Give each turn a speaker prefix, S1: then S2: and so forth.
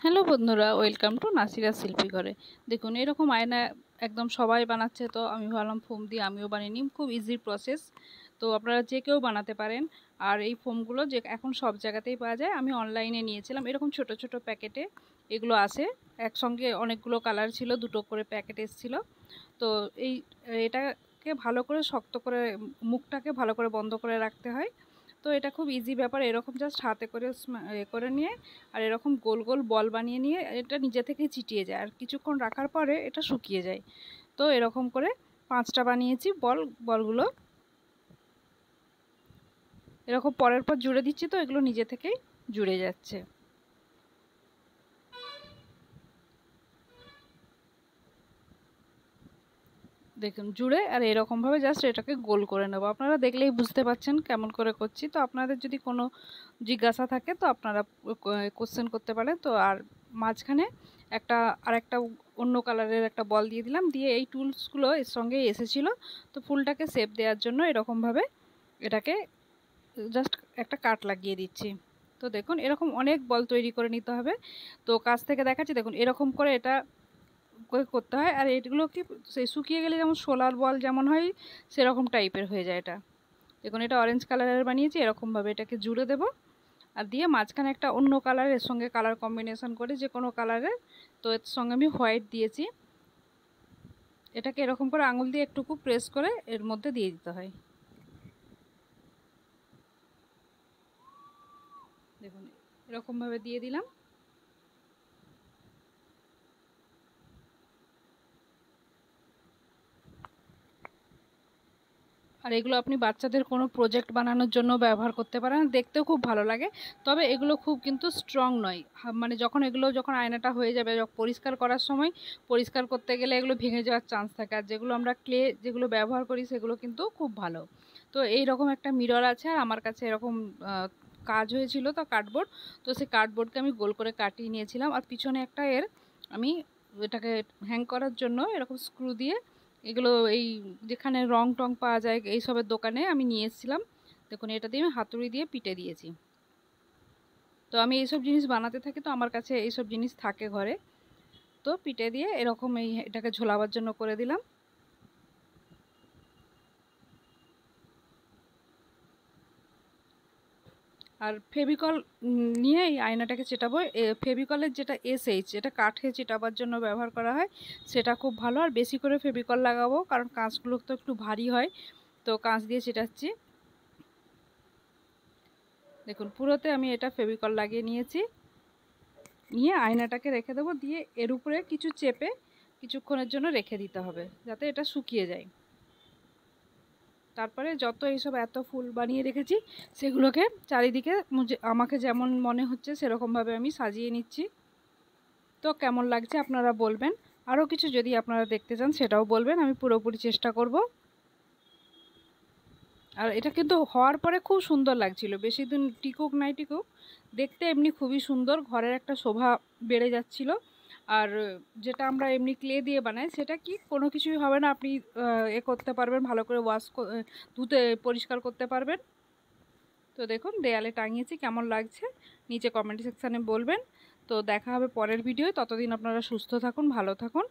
S1: Hello বন্ধুরা, welcome to Nasira শিল্পী ঘরে। দেখুন এরকম আয়না একদম সবাই বানাচ্ছে, তো আমি ভাবলাম ফোম দিয়ে আমিও বানিয়ে নিই। খুব ইজি প্রসেস, তো আপনারা যে কেউ বানাতে পারেন। আর এই ফোমগুলো যে এখন সব জায়গাতেই পাওয়া যায়, আমি অনলাইনে নিয়েছিলাম। এরকম ছোট ছোট প্যাকেটে এগুলো আসে, একসঙ্গে অনেকগুলো কালার ছিল, দুটো করে প্যাকেট এসেছিলো। তো এটাকে ভালো করে শক্ত করে মুখটাকে ভালো করে বন্ধ করে রাখতে হয়। তো এটা খুব ইজি ব্যাপার। এরকম জাস্ট হাতে করে করে নিয়ে আর এরকম গোল গোল বল বানিয়ে নিয়ে এটা নিজে থেকেই চিটিয়ে যায়, আর কিছুক্ষণ রাখার পরে এটা শুকিয়ে যায়। তো এরকম করে 5টা বানিয়েছি বলগুলো এরকম পরের পর জুড়ে দিচ্ছি, তো এগুলো নিজে থেকেই জুড়ে যাচ্ছে। দেখুন জুড়ে, আর এরকমভাবে জাস্ট এটাকে গোল করে নেব। আপনারা দেখলেই বুঝতে পারছেন কেমন করে করছি। তো আপনাদের যদি কোনো জিজ্ঞাসা থাকে তো আপনারা কোশ্চেন করতে পারেন। তো আর মাঝখানে একটা অন্য কালারের একটা বল দিয়ে দিলাম, দিয়ে এই টুলসগুলো এর সঙ্গে এসেছিলো। তো ফুলটাকে শেপ দেওয়ার জন্য এরকমভাবে এটাকে জাস্ট একটা কাট লাগিয়ে দিচ্ছি। তো দেখুন এরকম অনেক বল তৈরি করে নিতে হবে। তো কাছ থেকে দেখাচ্ছি, দেখুন এরকম করে এটা করতে হয়। আর এগুলো কি সেই শুকিয়ে গেলে যেমন সোলার বল যেমন হয় সেরকম টাইপের হয়ে যায় এটা। দেখুন এটা অরেঞ্জ কালারের বানিয়েছি, এরকমভাবে এটাকে জুড়ে দেব। আর দিয়ে মাঝখানে একটা অন্য কালারের সঙ্গে কালার কম্বিনেশন করে যে কোনো কালারের, তো এর সঙ্গে আমি হোয়াইট দিয়েছি। এটাকে এরকম করে আঙুল দিয়ে একটুকু প্রেস করে এর মধ্যে দিয়ে দিতে হয়। দেখুন এরকমভাবে দিয়ে দিলাম। আর এগুলো আপনি বাচ্চাদের কোনো প্রজেক্ট বানানোর জন্য ব্যবহার করতে পারেন, দেখতেও খুব ভালো লাগে। তবে এগুলো খুব কিন্তু স্ট্রং নয়, মানে যখন আয়নাটা হয়ে যাবে, যখন পরিষ্কার করার সময় পরিষ্কার করতে গেলে এগুলো ভেঙে যাওয়ার চান্স থাকে। আর যেগুলো আমরা যেগুলো ব্যবহার করি সেগুলো কিন্তু খুব ভালো। তো এই রকম একটা মিরর আছে, আর আমার কাছে এরকম কাজ হয়েছিল তো কার্ডবোর্ড। তো সেই কার্ডবোর্ডকে আমি গোল করে কাটিয়ে নিয়েছিলাম, আর পিছনে একটা আমি এটাকে হ্যাং করার জন্য এরকম স্ক্রু দিয়ে এগুলো এই যেখানে রং টং পাওয়া যায় এইসবের দোকানে আমি নিয়ে এসেছিলাম। দেখুন এটা দিয়ে আমি হাতুড়ি দিয়ে পিটে দিয়েছি। তো আমি এইসব জিনিস বানাতে থাকি, তো আমার কাছে এইসব জিনিস থাকে ঘরে। তো পিটে দিয়ে এরকম এটাকে ঝোলাবার জন্য করে দিলাম। আর ফেভিকল নিয়ে এই আয়নাটাকে চেটাবো। ফেভিকলের যেটা SH, এটা কাঠে চেটাবার জন্য ব্যবহার করা হয়, সেটা খুব ভালো। আর বেশি করে ফেভিকল লাগাবো, কারণ কাঁচগুলো তো একটু ভারী হয়। তো কাঁচ দিয়ে চেটাচ্ছি। দেখুন পুরোতে আমি এটা ফেভিকল লাগিয়ে নিয়েছি। নিয়ে আয়নাটাকে রেখে দেবো, দিয়ে এর উপরে কিছু চেপে কিছুক্ষণের জন্য রেখে দিতে হবে যাতে এটা শুকিয়ে যায়। তারপরে এত ফুল বানিয়ে রেখেছি সেগুলোকে চারিদিকে আমাকে যেমন মনে হচ্ছে সেরকমভাবে আমি সাজিয়ে নিচ্ছি। তো কেমন লাগছে আপনারা বলবেন। আরও কিছু যদি আপনারা দেখতে চান সেটাও বলবেন, আমি পুরোপুরি চেষ্টা করব। আর এটা কিন্তু হওয়ার পরে খুব সুন্দর লাগছিল, বেশি দিন টিকুক নাই টিকুক, দেখতে এমনি খুবই সুন্দর, ঘরের একটা শোভা বেড়ে যাচ্ছিল। আর যেটা আমরা এমনি ক্লে দিয়ে বানাই সেটা কি কোনো কিছুই হবে না, আপনি করতে পারবেন, ভালো করে ধুতে পরিষ্কার করতে পারবেন। তো দেখুন দেয়ালে টাঙিয়েছি, কেমন লাগছে নিচে কমেন্ট সেকশানে বলবেন। তো দেখা হবে পরের ভিডিও, ততদিন আপনারা সুস্থ থাকুন, ভালো থাকুন।